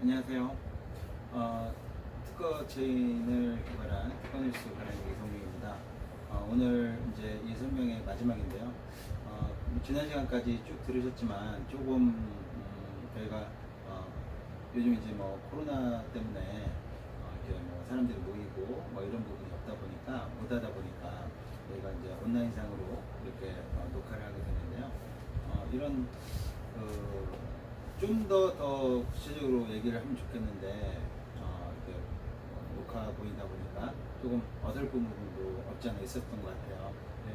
안녕하세요. 특허 체인을 개발한 특허뉴스 관련의 이성민입니다. 오늘 이제 이 설명의 마지막인데요. 지난 시간까지 쭉 들으셨지만 조금 저희가 요즘 이제 뭐 코로나 때문에 이렇게 뭐 사람들이 모이고 뭐 이런 부분이 없다 보니까 못하다 보니까 저희가 이제 온라인상으로 이렇게 녹화를 하게 됐는데요. 이런 좀 더 구체적으로 얘기를 하면 좋겠는데 이렇게 녹화 보이다 보니까 조금 어설픈 부분도 없지 않아 있었던 것 같아요. 네.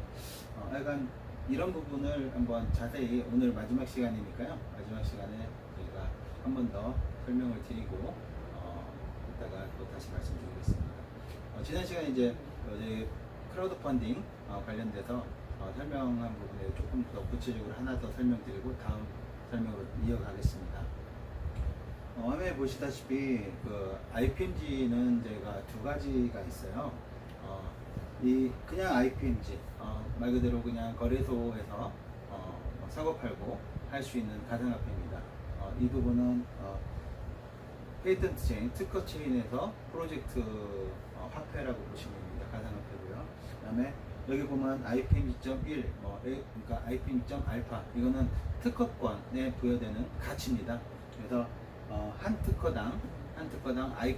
약간 이런 부분을 한번 자세히 오늘 마지막 시간이니까요. 마지막 시간에 저희가 한 번 더 설명을 드리고 이따가 또 다시 말씀드리겠습니다. 지난 시간에 이제 저희 크라우드 펀딩 관련돼서 설명한 부분에 조금 더 구체적으로 하나 더 설명드리고 다음 설명으로 이어가겠습니다. 화면에 보시다시피 그 IPMG는 저희가 두 가지가 있어요. 이 그냥 IPMG 말 그대로 그냥 거래소에서 사고 팔고 할 수 있는 가상화폐입니다. 이 부분은 페이턴트 체인, 특허 체인에서 프로젝트 화폐라고 보시면 됩니다. 가상화폐고요. 그 다음에 여기 보면 IPM2.1, 그러니까 IPM2.알파, 이거는 특허권에 부여되는 가치입니다. 그래서 한 특허당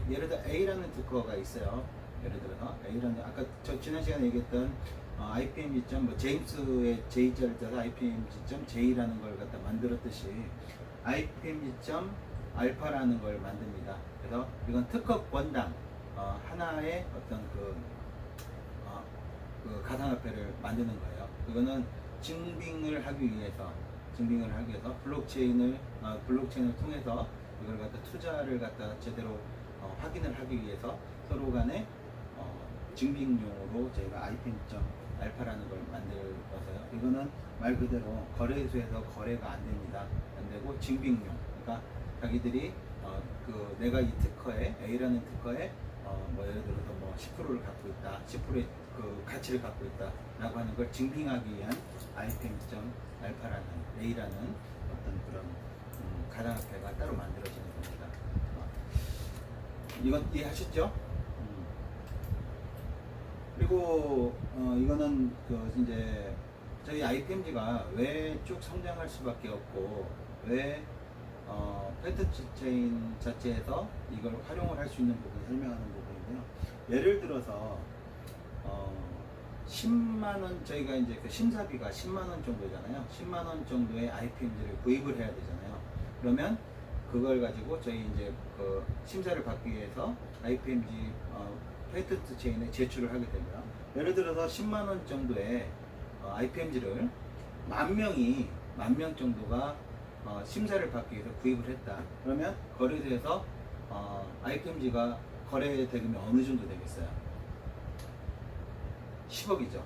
예를 들어 A라는 특허가 있어요. 예를 들어서 A라는 아까 저 지난 시간에 얘기했던 IPM2. 제임스의 J자를 떼서 IPM2.J라는 걸 갖다 만들었듯이 IPM2.알파라는 걸 만듭니다. 그래서 이건 특허권당 하나의 어떤 그 가상화폐를 만드는 거예요. 이거는 증빙을 하기 위해서 블록체인을 통해서 이걸 갖다 투자를 갖다 제대로 확인을 하기 위해서 서로 간에 증빙용으로 저희가 IPM.알파라는 걸 만들어서요. 이거는 말 그대로 거래소에서 거래가 안 됩니다. 안 되고 증빙용. 그러니까 자기들이 내가 이 특허에 A라는 특허에 예를 들어서 10%를 갖고 있다, 10%의 그 가치를 갖고 있다라고 하는 걸 증빙하기 위한 IPM.알파라는 A라는 어떤 그런 가상화폐가 따로 만들어지는 겁니다. 이건 이해하셨죠? 그리고 이거는 이제 저희 IPMG가 왜 쭉 성장할 수밖에 없고 왜 페이턴트 체인 자체에서 이걸 활용을 할 수 있는 부분을 설명하는 부분인데요. 예를 들어서 10만원, 저희가 이제 그 심사비가 10만원 정도잖아요. 10만원 정도의 IPMG를 구입을 해야 되잖아요. 그러면 그걸 가지고 저희 이제 그 심사를 받기 위해서 IPMG 페이턴트 체인에 제출을 하게 되고요. 예를 들어서 10만원 정도의 IPMG를 만 명 정도가 심사를 받기 위해서 구입을 했다. 그러면 거래소에서 IPMG가 거래 대금이 어느 정도 되겠어요? 10억이죠.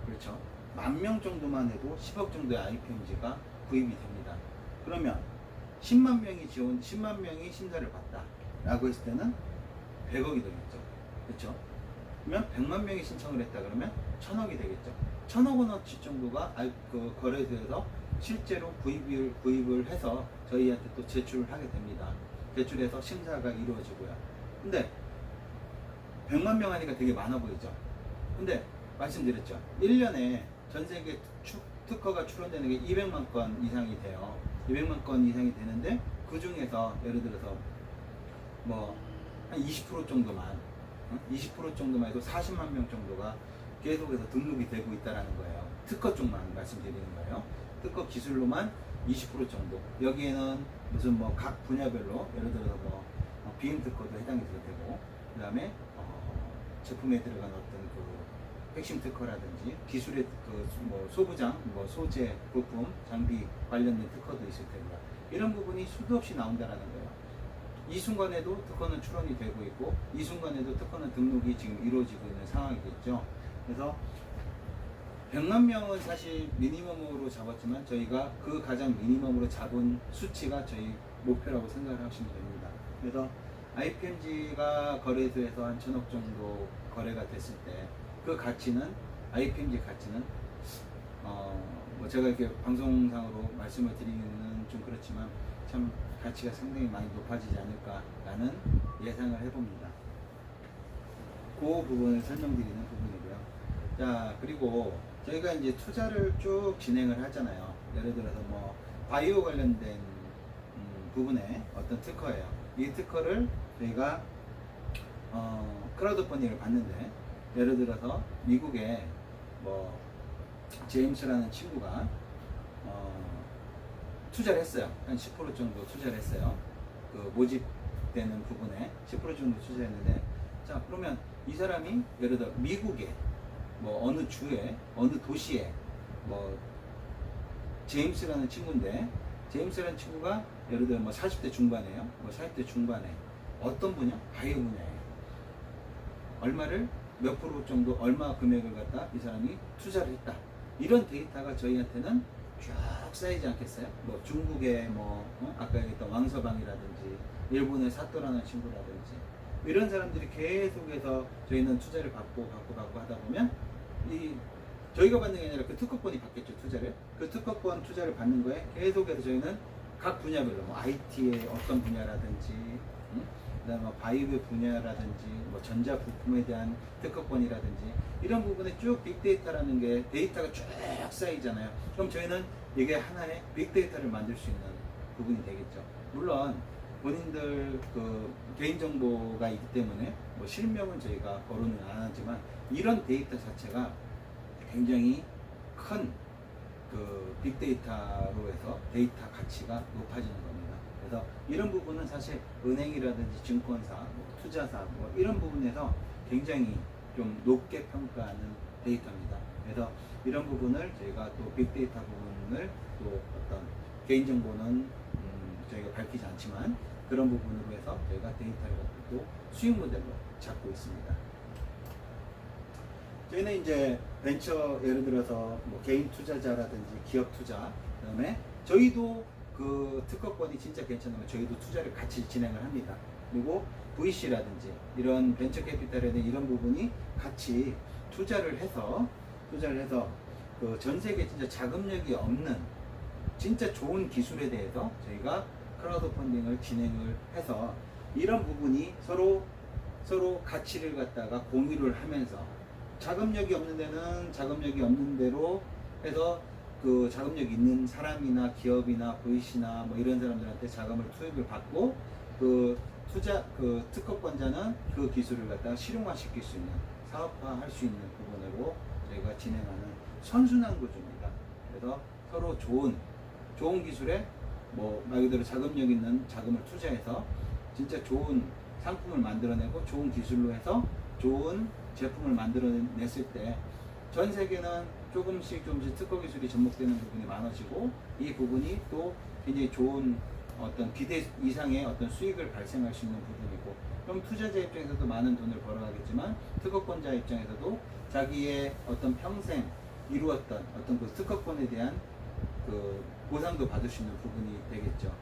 그렇죠. 만 명 정도만 해도 10억 정도의 IPMG가 구입이 됩니다. 그러면 10만 명이 심사를 받다. 라고 했을 때는 100억이 되겠죠. 그렇죠. 그러면 100만 명이 신청을 했다 그러면 1000억이 되겠죠. 1000억 원어치 정도가 그 거래소에서 실제로 구입을 해서 저희한테 또 제출을 하게 됩니다. 제출해서 심사가 이루어지고요. 근데 100만 명 하니까 되게 많아 보이죠. 근데 말씀드렸죠. 1년에 전 세계 특허가 출원되는 게 200만 건 이상이 돼요. 200만 건 이상이 되는데 그 중에서 예를 들어서 한 20% 정도만 20% 정도만 해도 40만 명 정도가 계속해서 등록이 되고 있다는 거예요. 특허 쪽만 말씀드리는 거예요. 특허 기술로만 20% 정도. 여기에는 무슨 각 분야별로 예를 들어서 비임 특허도 해당이 되고, 그 다음에 제품에 들어간 어떤 그 핵심 특허라든지 기술의 소부장, 소재, 부품, 장비 관련된 특허도 있을 테고요. 이런 부분이 수도 없이 나온다라는 거예요. 이 순간에도 특허는 출원이 되고 있고, 이 순간에도 특허는 등록이 지금 이루어지고 있는 상황이겠죠. 그래서 100만 명은 사실 미니멈으로 잡았지만 저희가 그 가장 미니멈으로 잡은 수치가 저희 목표라고 생각을 하시면 됩니다. 그래서 IPMG가 거래소에서 한 1000억 정도 거래가 됐을 때 그 가치는 IPMG 가치는 제가 이렇게 방송상으로 말씀을 드리는 좀 그렇지만 참 가치가 상당히 많이 높아지지 않을까라는 예상을 해봅니다. 그 부분을 설명드리는 부분이고요. 자, 그리고 저희가 이제 투자를 쭉 진행을 하잖아요. 예를 들어서 뭐 바이오 관련된 부분에 어떤 특허예요. 이 특허를 저희가 크라우드 펀딩을 받는데, 예를 들어서 미국에 뭐 제임스라는 친구가 투자를 했어요. 한 10% 정도 투자를 했어요. 그 모집되는 부분에 10% 정도 투자했는데, 자, 그러면 이 사람이 예를 들어 미국에 뭐 어느 주에 어느 도시에 뭐 제임스라는 친구인데, 제임스라는 친구가 예를 들어 뭐 40대 중반이에요. 뭐 40대 중반에 어떤 분야? 바이오 분야예요. 얼마를 몇 프로 정도 얼마 금액을 갖다 이 사람이 투자를 했다. 이런 데이터가 저희한테는 쭉 쌓이지 않겠어요? 뭐 중국의 뭐 아까 얘기했던 왕서방이라든지 일본의 사또라는 친구라든지 이런 사람들이 계속해서 저희는 투자를 받고 하다 보면 이 저희가 받는 게 아니라 그 특허권이 받겠죠. 투자를. 그 특허권 투자를 받는 거에 계속해서 저희는 각 분야별로 뭐 IT의 어떤 분야라든지 그다음에 뭐 바이오 분야라든지 뭐 전자 부품에 대한 특허권이라든지 이런 부분에 쭉 빅데이터라는 게 데이터가 쭉 쌓이잖아요. 그럼 저희는 이게 하나의 빅데이터를 만들 수 있는 부분이 되겠죠. 물론 본인들 그 개인정보가 있기 때문에 뭐 실명은 저희가 거론은 안 하지만 이런 데이터 자체가 굉장히 큰 그 빅데이터로 해서 데이터 가치가 높아지는 겁니다. 그래서 이런 부분은 사실 은행이라든지 증권사, 뭐 투자사 뭐 이런 부분에서 굉장히 좀 높게 평가하는 데이터입니다. 그래서 이런 부분을 저희가 또 빅데이터 부분을 또 어떤 개인정보는 저희가 밝히지 않지만 그런 부분으로 해서 저희가 데이터를 또 수익 모델로 잡고 있습니다. 저희는 이제 벤처 예를 들어서 뭐 개인 투자자라든지 기업 투자, 그다음에 저희도 그 특허권이 진짜 괜찮으면 저희도 투자를 같이 진행을 합니다. 그리고 VC라든지 이런 벤처 캐피탈에 대한 이런 부분이 같이 투자를 해서 그 전 세계 진짜 자금력이 없는 진짜 좋은 기술에 대해서 저희가 크라우드 펀딩을 진행을 해서 이런 부분이 서로 가치를 갖다가 공유를 하면서 자금력이 없는 데는 자금력이 없는 대로 해서 그 자금력 있는 사람이나 기업이나 VC나 뭐 이런 사람들한테 자금을 투입을 받고 그 투자 그 특허권자는 그 기술을 갖다가 실용화시킬 수 있는 사업화할 수 있는 부분으로 저희가 진행하는 선순환 구조입니다. 그래서 서로 좋은 기술에 뭐 말 그대로 자금력 있는 자금을 투자해서 진짜 좋은 상품을 만들어내고 좋은 기술로 해서 좋은 제품을 만들어냈을 때 전 세계는 조금씩 특허 기술이 접목되는 부분이 많아지고 이 부분이 또 굉장히 좋은 어떤 기대 이상의 어떤 수익을 발생할 수 있는 부분이고, 그럼 투자자 입장에서도 많은 돈을 벌어가겠지만 특허권자 입장에서도 자기의 어떤 평생 이루었던 어떤 그 특허권에 대한 그 보상도 받을 수 있는 부분이 되겠죠.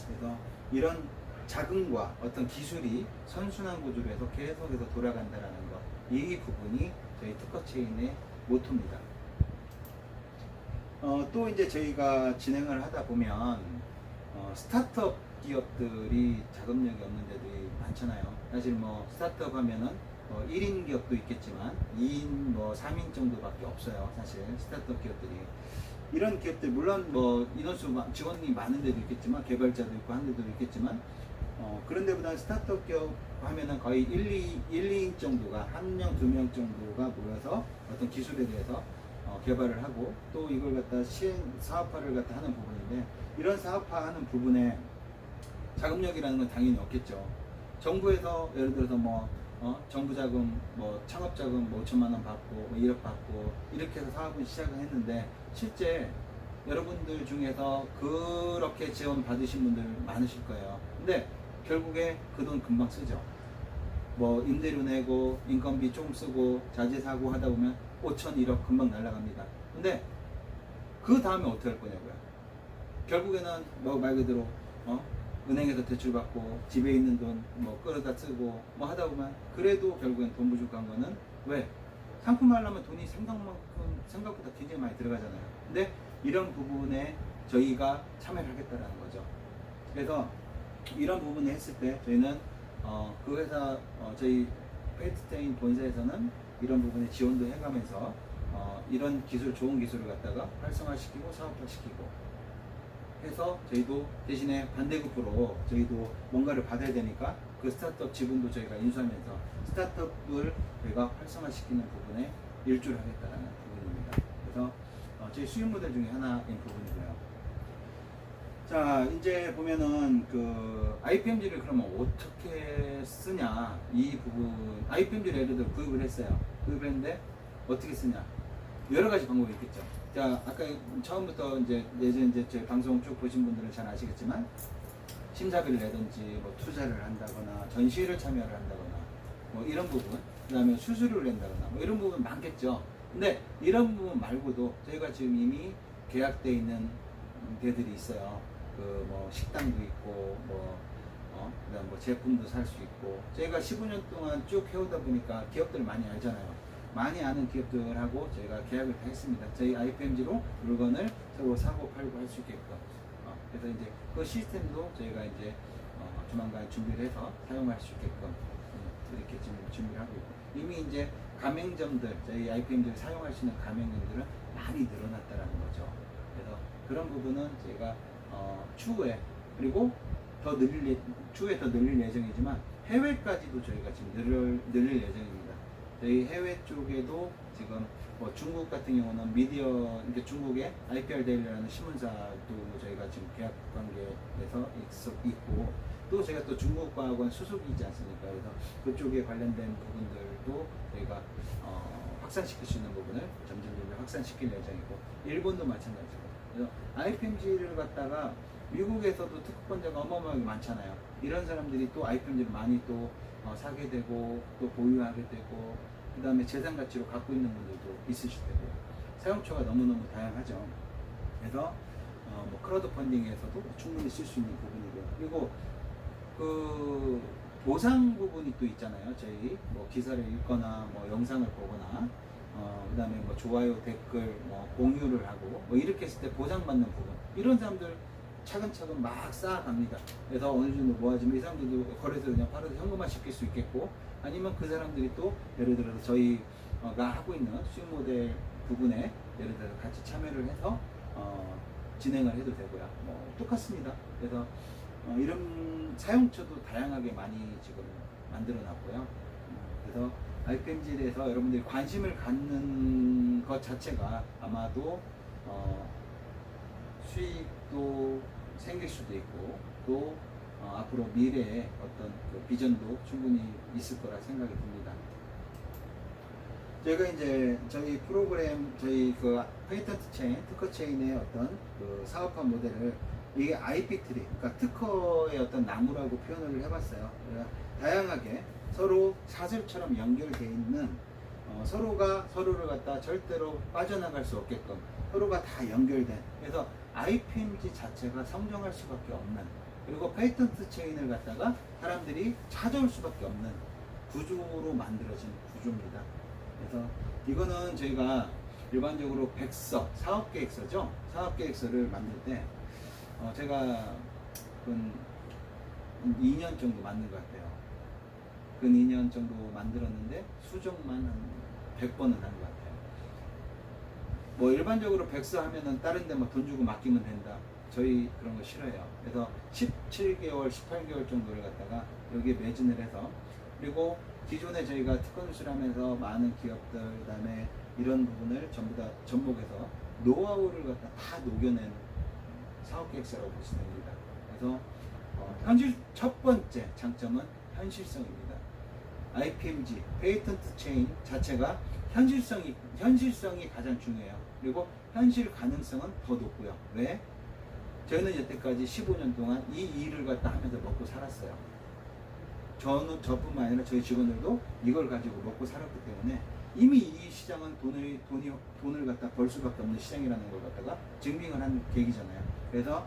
그래서 이런 자금과 어떤 기술이 선순환 구조로 해서 계속해서 돌아간다라는 것, 이 부분이 저희 특허 체인의 모토입니다. 또 이제 저희가 진행을 하다 보면 스타트업 기업들이 자금력이 없는 데들이 많잖아요. 사실 뭐 스타트업 하면은 1인 기업도 있겠지만 2인 뭐 3인 정도밖에 없어요. 사실 스타트업 기업들이. 이런 기업들 물론 뭐 인원수 직원이 많은 데도 있겠지만 개발자도 있고 한 데도 있겠지만 그런 데보다 스타트업 기업 하면은 거의 2인 정도가 1명, 2명 정도가 모여서 어떤 기술에 대해서 개발을 하고 또 이걸 갖다 사업화를 갖다 하는 부분인데, 이런 사업화하는 부분에 자금력이라는 건 당연히 없겠죠. 정부에서 예를 들어서 뭐 정부 자금 뭐 창업 자금 뭐 5천만 원 받고 뭐 1억 받고 이렇게 해서 사업을 시작을 했는데, 실제 여러분들 중에서 그렇게 지원 받으신 분들 많으실 거예요. 근데 결국에 그 돈 금방 쓰죠. 뭐 임대료 내고 인건비 좀 쓰고 자재 사고 하다 보면 5천 1억 금방 날아갑니다. 근데 그 다음에 어떻게 할 거냐고요. 결국에는 뭐 말 그대로 은행에서 대출 받고 집에 있는 돈 뭐 끌어다 쓰고 뭐 하다 보면 그래도 결국엔 돈 부족한 거는 왜? 상품화하려면 돈이 생각보다 굉장히 많이 들어가잖아요. 근데 이런 부분에 저희가 참여를 하겠다라는 거죠. 그래서 이런 부분을 했을 때 저희는 그 회사 저희 페이트체인 본사에서는 이런 부분에 지원도 해가면서 이런 기술 좋은 기술을 갖다가 활성화시키고 사업화시키고 해서 저희도 대신에 반대급부로 저희도 뭔가를 받아야 되니까 그 스타트업 지분도 저희가 인수하면서 스타트업을 저희가 활성화시키는 부분에 일조를 하겠다는 부분입니다. 그래서 저희 수익 모델 중에 하나인 부분이고요. 자, 이제 보면은 그 IPMG를 그러면 어떻게 쓰냐 이 부분. IPMG를 예를 들어 구입을 했어요. 구입을 했는데 어떻게 쓰냐 여러 가지 방법이 있겠죠. 자, 아까 처음부터 이제 예전 이제 제 방송 쭉 보신 분들은 잘 아시겠지만 심사비를 내든지 뭐 투자를 한다거나 전시회를 참여를 한다거나 뭐 이런 부분, 그 다음에 수수료를 낸다거나 뭐 이런 부분 많겠죠. 근데 이런 부분 말고도 저희가 지금 이미 계약되어 있는 데들이 있어요. 그 뭐 식당도 있고 그다음 뭐 제품도 살 수 있고 저희가 15년 동안 쭉 해오다 보니까 기업들 많이 알잖아요. 많이 아는 기업들하고 저희가 계약을 다 했습니다. 저희 IPMG로 물건을 서로 사고 팔고 할 수 있게끔. 그래서 이제 그 시스템도 저희가 이제 조만간 준비를 해서 사용할 수 있게끔 이렇게 지금 준비를 하고 있고, 이미 이제 가맹점들, 저희 IPMG를 사용할 수 있는 가맹점들은 많이 늘어났다라는 거죠. 그래서 그런 부분은 저희가 추후에, 그리고 추후에 더 늘릴 예정이지만 해외까지도 저희가 지금 늘릴 예정입니다. 저희 해외 쪽에도 지금 뭐 중국 같은 경우는 미디어, 이제 중국의 IPR 데일리라는 신문사도 저희가 지금 계약 관계에서 있고, 또 저희가 또 중국과학원 수속이 있지 않습니까? 그래서 그쪽에 관련된 부분들도 저희가 확산시킬 수 있는 부분을 점점 확산시킬 예정이고, 일본도 마찬가지고. 그래서 IPMG를 갖다가 미국에서도 특허권자가 어마어마하게 많잖아요. 이런 사람들이 또 IPMG를 많이 또 사게 되고 또 보유하게 되고, 그 다음에 재산 가치로 갖고 있는 분들도 있으실 테고요. 사용처가 너무너무 다양하죠. 그래서 뭐 크라우드 펀딩에서도 충분히 쓸 수 있는 부분이고요. 그리고 그 보상 부분이 또 있잖아요. 저희 뭐 기사를 읽거나 뭐 영상을 보거나 그 다음에 뭐 좋아요, 댓글, 뭐 공유를 하고 뭐 이렇게 했을 때 보상받는 부분, 이런 사람들 차근차근 막 쌓아갑니다. 그래서 어느 정도 모아지면 이 사람들도 거래소 그냥 팔아서 현금화 시킬 수 있겠고, 아니면 그 사람들이 또 예를 들어서 저희가 하고 있는 수익 모델 부분에 예를 들어서 같이 참여를 해서 진행을 해도 되고요. 뭐 똑같습니다. 그래서 이런 사용처도 다양하게 많이 지금 만들어 놨고요. 그래서 IPMG에 대해서 여러분들이 관심을 갖는 것 자체가 아마도 수익도 생길 수도 있고, 또 앞으로 미래에 어떤 그 비전도 충분히 있을 거라 생각이 듭니다. 제가 이제 저희 프로그램, 저희 그 페이턴트 체인, 특허 체인의 어떤 그 사업화 모델을, 이게 IP 트리, 그러니까 특허의 어떤 나무라고 표현을 해봤어요. 그러니까 다양하게 서로 사슬처럼 연결되어 있는, 서로가 서로를 갖다 절대로 빠져나갈 수 없게끔 서로가 다 연결된, 그래서 IPMG 자체가 성장할 수밖에 없는, 그리고 페이턴트 체인을 갖다가 사람들이 찾아올 수밖에 없는 구조로 만들어진 구조입니다. 그래서 이거는 저희가 일반적으로 백서, 사업계획서죠. 사업계획서를 만들 때 제가 한 2년 정도 만든 것 같아요. 근 2년 정도 만들었는데 수정만 한 100번은 한 것 같아요. 뭐 일반적으로 백서 하면은 다른 데 뭐 돈 주고 맡기면 된다. 저희 그런 거 싫어요. 그래서 17개월, 18개월 정도를 갖다가 여기에 매진을 해서, 그리고 기존에 저희가 특허 누수를 하면서 많은 기업들, 그 다음에 이런 부분을 전부 다 접목해서 노하우를 갖다 다 녹여낸 사업계획서라고 보시면 됩니다. 그래서 첫 번째 장점은 현실성입니다. IPMG, 페이턴트 체인 자체가 현실성이 가장 중요해요. 그리고 현실 가능성은 더 높고요. 왜? 저희는 여태까지 15년 동안 이 일을 갖다 하면서 먹고 살았어요. 저뿐만 아니라 저희 직원들도 이걸 가지고 먹고 살았기 때문에 이미 이 시장은 돈을 갖다 벌 수밖에 없는 시장이라는 걸 갖다가 증명을 한 계기잖아요. 그래서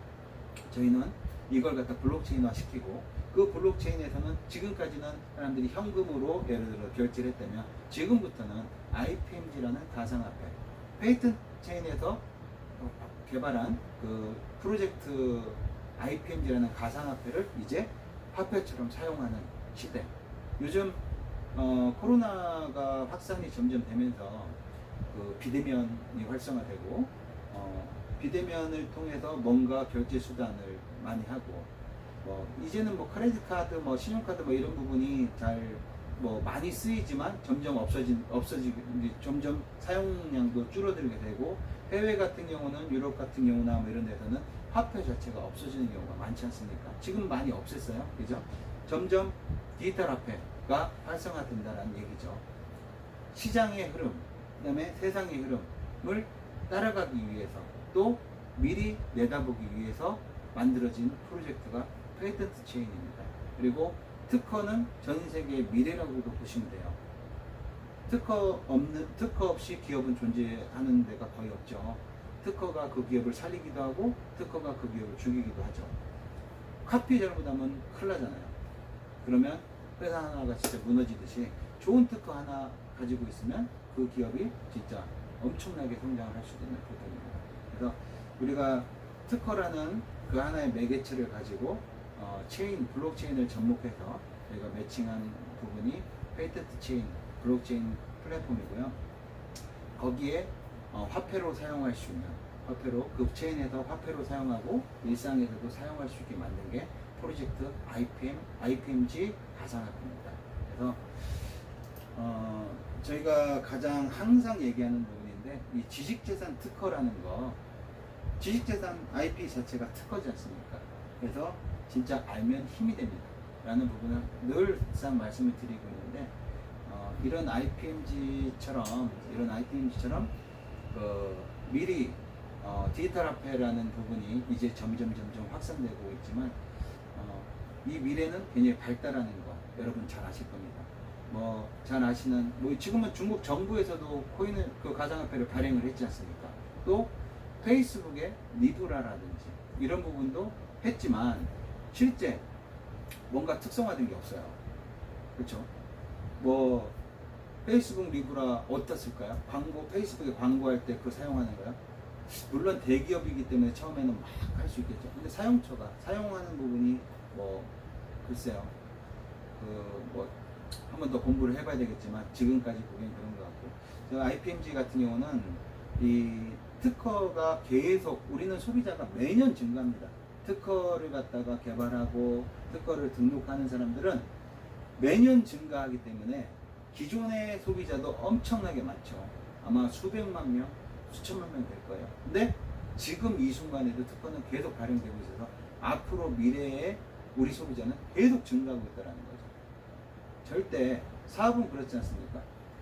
저희는 이걸 갖다 블록체인화 시키고, 그 블록체인에서는 지금까지는 사람들이 현금으로 예를 들어 결제를 했다면, 지금부터는 IPMG라는 가상화폐, 페이턴트 체인에서 개발한 그 프로젝트 IPMG라는 가상화폐를 이제 화폐처럼 사용하는 시대. 요즘 코로나가 확산이 점점 되면서 그 비대면이 활성화되고 비대면을 통해서 뭔가 결제 수단을 많이 하고 이제는 뭐 크레딧 카드, 뭐 신용카드 뭐 이런 부분이 잘 뭐 많이 쓰이지만 점점 점점 사용량도 줄어들게 되고 해외 같은 경우는 유럽 같은 경우나 뭐 이런 데서는 화폐 자체가 없어지는 경우가 많지 않습니까? 지금 많이 없앴어요, 그죠? 점점 디지털 화폐가 활성화된다는 얘기죠. 시장의 흐름, 그다음에 세상의 흐름을 따라가기 위해서 또 미리 내다보기 위해서 만들어진 프로젝트가 페이턴트 체인입니다. 그리고 특허는 전 세계의 미래라고도 보시면 돼요. 특허 없이 기업은 존재하는 데가 거의 없죠. 특허가 그 기업을 살리기도 하고 특허가 그 기업을 죽이기도 하죠. 카피 잘못하면 큰일 나잖아요. 그러면 회사 하나가 진짜 무너지듯이 좋은 특허 하나 가지고 있으면 그 기업이 진짜 엄청나게 성장을 할 수도 있는 부분입니다. 그래서 우리가 특허라는 그 하나의 매개체를 가지고 블록체인을 접목해서 저희가 매칭한 부분이 페이턴트 체인, 블록체인 플랫폼이고요. 거기에 화폐로 사용할 수 있는, 화폐로 그 체인에서 화폐로 사용하고 일상에서도 사용할 수 있게 만든 게 프로젝트 IPMG 가상화폐입니다. 그래서 저희가 가장 항상 얘기하는 부분인데 이 지식재산 특허라는 거, 지식재산 IP 자체가 특허지 않습니까? 그래서 진짜 알면 힘이 됩니다 라는 부분을 늘상 말씀을 드리고 있는데 이런 IPMG처럼 미리 디지털 화폐라는 부분이 이제 점점 확산되고 있지만 이 미래는 굉장히 발달하는 거 여러분 잘 아실 겁니다. 뭐 잘 아시는 지금은 중국 정부에서도 코인을 가상화폐를 발행을 했지 않습니까? 또 페이스북의 리브라라든지 이런 부분도 했지만 실제 뭔가 특성화된 게 없어요. 그렇죠? 뭐 페이스북 리브라 어디다 쓸까요? 페이스북에 광고할 때 그거 사용하는 거야? 물론 대기업이기 때문에 처음에는 막 할 수 있겠죠. 근데 사용처가 사용하는 부분이 글쎄요. 한 번 더 공부를 해봐야 되겠지만 지금까지 보기엔 그런 것 같고, 제가 IPMG 같은 경우는 이 특허가 계속 우리는 소비자가 매년 증가합니다. 특허를 갖다가 개발하고 특허를 등록하는 사람들은 매년 증가하기 때문에 기존의 소비자도 엄청나게 많죠. 아마 수백만 명, 수천만 명 될 거예요. 근데 지금 이 순간에도 특허는 계속 발행되고 있어서 앞으로 미래에 우리 소비자는 계속 증가하고 있다는 거죠. 절대 사업은 그렇지 않습니까?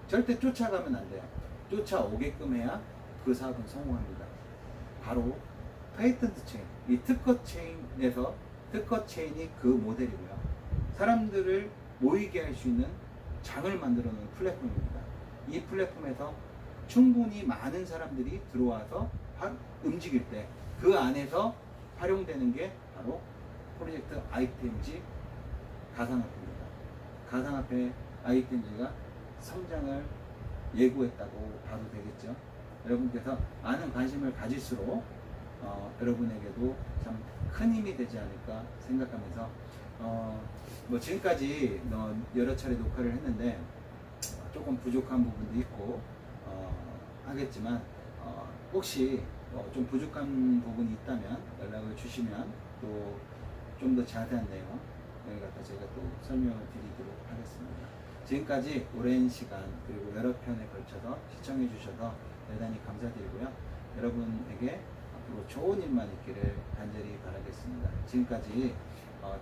절대 쫓아가면 안 돼요. 쫓아오게끔 해야 그 사업은 성공합니다. 바로 페이턴트 체인, 이 특허 체인에서 특허 체인이 그 모델이고요. 사람들을 모이게 할 수 있는 장을 만들어 놓은 플랫폼입니다. 이 플랫폼에서 충분히 많은 사람들이 들어와서 움직일 때 그 안에서 활용되는 게 바로 프로젝트 IPMG 가상화폐입니다. 가상화폐 IPMG가 성장을 예고했다고 봐도 되겠죠. 여러분께서 많은 관심을 가질수록 여러분에게도 참 큰 힘이 되지 않을까 생각하면서 지금까지 여러 차례 녹화를 했는데 조금 부족한 부분도 있고 하겠지만 혹시 좀 부족한 부분이 있다면 연락을 주시면 또 좀 더 자세한 내용 여기 갖다 제가 또 설명을 드리도록 하겠습니다. 지금까지 오랜 시간 그리고 여러 편에 걸쳐서 시청해 주셔서 대단히 감사드리고요. 여러분에게 앞으로 좋은 일만 있기를 간절히 바라겠습니다. 지금까지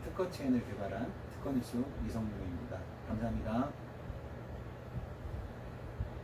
특허 체인을 개발한 특허뉴스 이성룡입니다. 감사합니다.